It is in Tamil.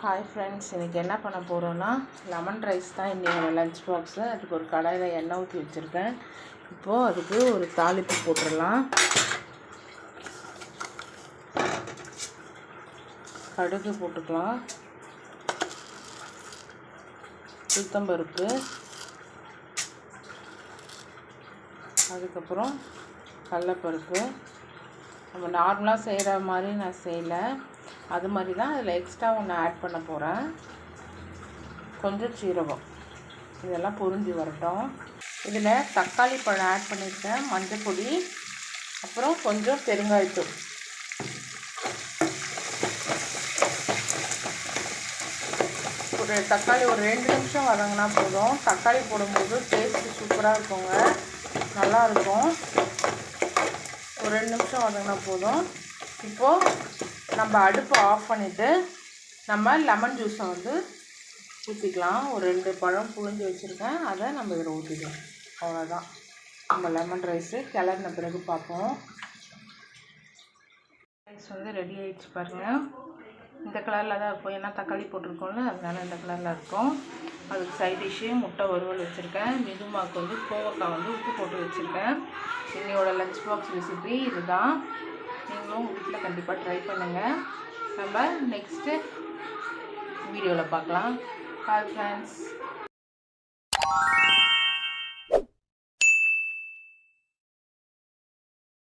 ஹாய் ஃப்ரெண்ட்ஸ், இன்றைக்கி என்ன பண்ண போகிறோன்னா லெமன் ரைஸ் தான் இன்றைக்கி லஞ்ச் பாக்ஸு. அதுக்கு ஒரு கடாயில் எண்ணெய் ஊற்றி வச்சுருக்கேன். இப்போது அதுக்கு ஒரு தாளிப்பு போட்டுடலாம். கடுகு போட்டுக்கலாம், உளுத்தம்பருப்பு, அதுக்கப்புறம் கடலைப்பருப்பு. நம்ம நார்மலாக செய்கிற மாதிரி நான் செய்யலை, அது மாதிரி தான் அதில் எக்ஸ்ட்ரா ஒன்று ஆட் பண்ண போகிறேன். கொஞ்சம் சீரகம், இதெல்லாம் பொரிஞ்சு வரட்டும். இதில் தக்காளி பழம் ஆட் பண்ணியிருக்கேன், மஞ்சள் பொடி, அப்புறம் கொஞ்சம் பெருங்காயத்தூள். ஒரு தக்காளி ஒரு 2 நிமிஷம் வதங்கினா போதும். தக்காளி போடும்போது டேஸ்ட்டு சூப்பராக இருக்குங்க, நல்லாயிருக்கும். ஒரு 2 நிமிஷம் வதங்கினா போதும். இப்போது நம்ம அடுப்பை ஆஃப் பண்ணிவிட்டு நம்ம லெமன் ஜூஸை ஊற்றிக்கலாம். ஒரு 2 பழம் புழிஞ்சு வச்சுருக்கேன், அதை நம்ம இதில் ஊற்றிக்கலாம். அவ்வளோதான், நம்ம லெமன் ரைஸு கிளறின பிறகு பார்ப்போம். ரைஸ் ரெடி ஆகிடுச்சு பாருங்கள். இந்த கலரில் தான் இருக்கும், ஏன்னா தக்காளி போட்டிருக்கோம்ல, அதனால இந்த கலரில் இருக்கும். அதுக்கு சைட் டிஷ்ஷு முட்டை வறுவல் வச்சுருக்கேன். மிதுமாவுக்கு கோவக்காய் உப்பு போட்டு வச்சுருக்கேன். இன்னையோட லஞ்ச் பாக்ஸ் ரெசிபி இதுதான். நீங்களும் உங்கள் வீட்டில் கண்டிப்பாக ட்ரை பண்ணுங்கள். நம்ம நெக்ஸ்ட்டு வீடியோவில் பார்க்கலாம். Bye friends.